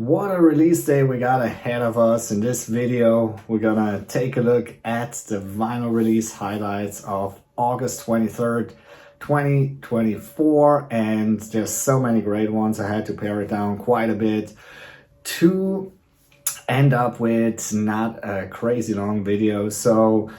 What a release day we got ahead of us. In this video, we're gonna take a look at the vinyl release highlights of August 23rd, 2024. And there's so many great ones. I had to pare it down quite a bit to end up with not a crazy long video. So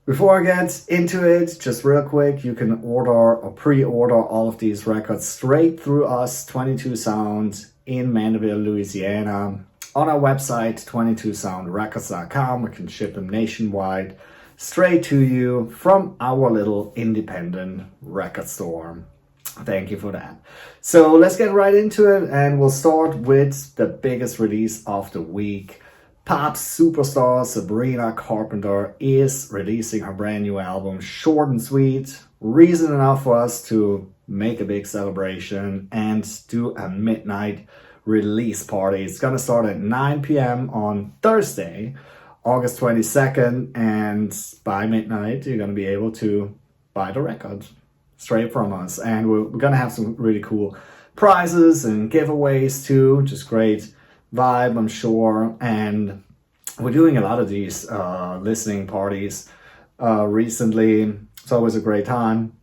before I get into it, just real quick, you can order or pre-order all of these records straight through us, 22 Sound in Mandeville, Louisiana. On our website, 22soundrecords.com. We can ship them nationwide straight to you from our little independent record store. Thank you for that. So let's get right into it, and we'll start with the biggest release of the week. Pop superstar Sabrina Carpenter is releasing her brand new album, short and sweet. Reason enough for us to make a big celebration and do a midnight release party. It's gonna start at 9 p.m. on Thursday, August 22nd, and by midnight you're gonna be able to buy the record straight from us. And we're gonna have some really cool prizes and giveaways too. Just great vibe, I'm sure. And we're doing a lot of these listening parties recently. It's always a great time.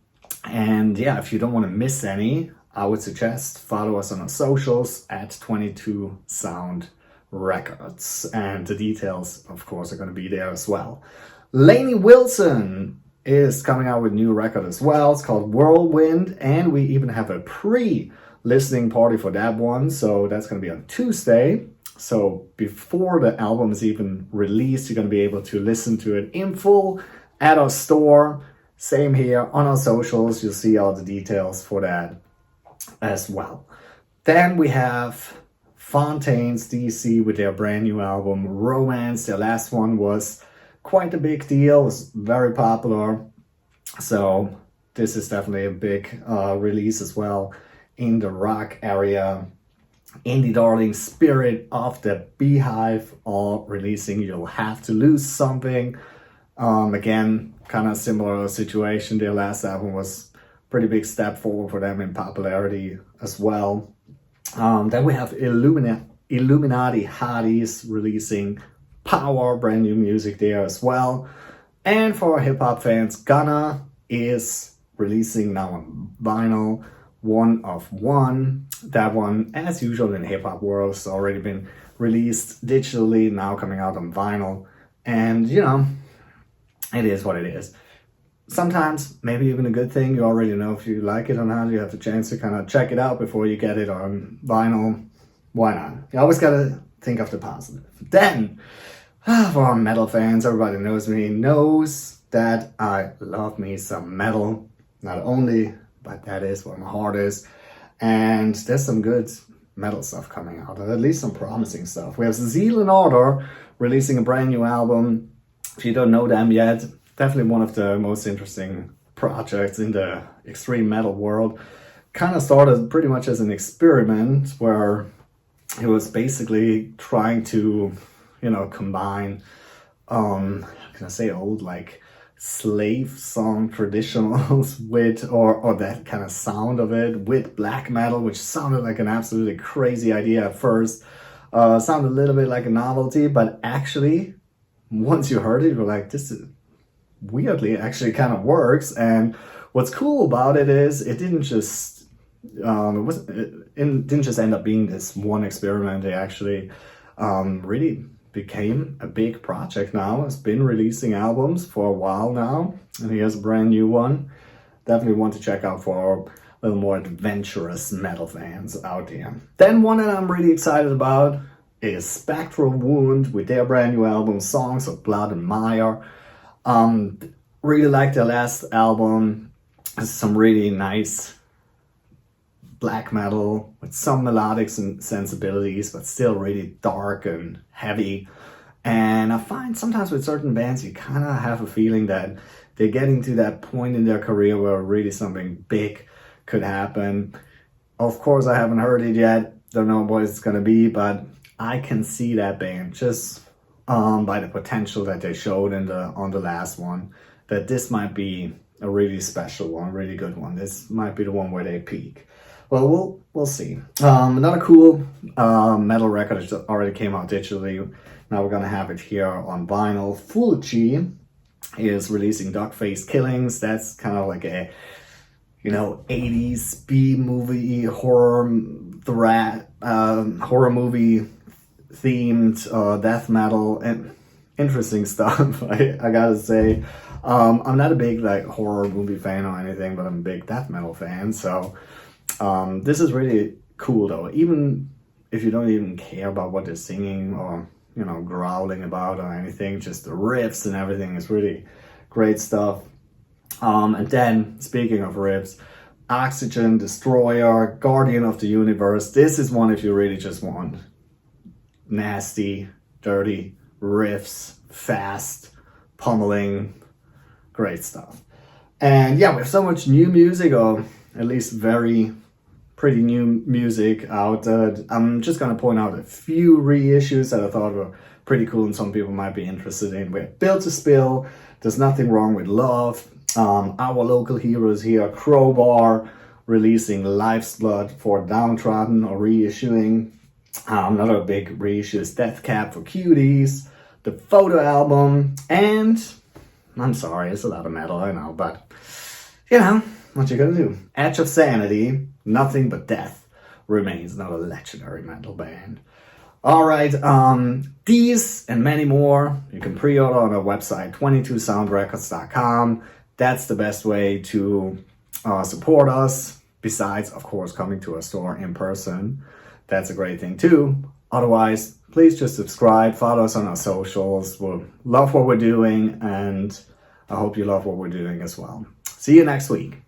And yeah, if you don't want to miss any, I would suggest follow us on our socials at 22 Sound Records. And the details, of course, are going to be there as well. Lainey Wilson is coming out with a new record as well. It's called Whirlwind. And we even have a pre-listening party for that one. So that's going to be on Tuesday. So before the album is even released, you're going to be able to listen to it in full at our store. Same here on our socials. You'll see all the details for that as well. Then we have Fontaines DC with their brand new album, Romance. Their last one was quite a big deal. It was very popular. So this is definitely a big release as well in the rock area. Indie Darling, Spirit of the Beehive, all releasing You'll Have to Lose Something. Again, kind of similar situation. Their last album was pretty big step forward for them in popularity as well. Then we have Illuminati Hotties releasing Power, brand new music there as well. And for our hip-hop fans, Gunna is releasing now on vinyl, One of One. That one, as usual in the hip-hop world, has already been released digitally, now coming out on vinyl. And, you know, it is what it is. Sometimes, maybe even a good thing, you already know if you like it or not. You have the chance to kind of check it out before you get it on vinyl. Why not? You always got to think of the positive. Then, for our metal fans, everybody knows me, knows that I love me some metal. Not only, but that is where my heart is. And there's some good metal stuff coming out, or at least some promising stuff. We have Zealand Order releasing a brand new album. If you don't know them yet, definitely one of the most interesting projects in the extreme metal world. Kind of started pretty much as an experiment where it was basically trying to, you know, combine, how can I say, old like slave song traditionals with, or that kind of sound of it with black metal, which sounded like an absolutely crazy idea at first. Sounded a little bit like a novelty, but actually, once you heard it, you're like, this is weirdly actually kind of works. And what's cool about it is it didn't just it didn't just end up being this one experiment. They actually really became a big project now. It's been releasing albums for a while now, and here's a brand new one. Definitely want to check out for a little more adventurous metal fans out there. Then one that I'm really excited about is Spectral Wound with their brand new album, Songs of Blood and Mire. Really like their last album. It's some really nice black metal with some melodic sensibilities, but still really dark and heavy. And I find sometimes with certain bands, you kind of have a feeling that they're getting to that point in their career where really something big could happen. Of course, I haven't heard it yet. Don't know what it's going to be, but I can see that band just by the potential that they showed on the last one, that this might be a really special one, really good one. This might be the one where they peak. Well, we'll see. Another cool metal record that already came out digitally. Now we're gonna have it here on vinyl. Fulci is releasing Dog-Faced Killings. That's kind of like a 80s B movie horror horror movie themed death metal and interesting stuff. I gotta say, I'm not a big like horror movie fan or anything, but I'm a big death metal fan. So this is really cool though. Even if you don't even care about what they're singing or growling about or anything, just the riffs and everything is really great stuff. And then, speaking of riffs, Oxygen, Destroyer, Guardian of the Universe. This is one if you really just want nasty, dirty riffs, fast, pummeling, great stuff. And yeah, we have so much new music, or at least pretty new music out. I'm just going to point out a few reissues that I thought were pretty cool and some people might be interested in. We have Built to Spill, There's Nothing Wrong with Love, our local heroes here, Crowbar, releasing Life's Blood for Downtrodden, or reissuing. Another big reissue is Death Cab for Cuties, the Photo album, and I'm sorry, it's a lot of metal, I know, but what you gonna do? Edge of Sanity, Nothing But Death Remains, another legendary metal band. All right, these and many more you can pre-order on our website, 22soundrecords.com. That's the best way to support us, besides, of course, coming to our store in person. That's a great thing too. Otherwise, please just subscribe, follow us on our socials. We'll love what we're doing, and I hope you love what we're doing as well. See you next week.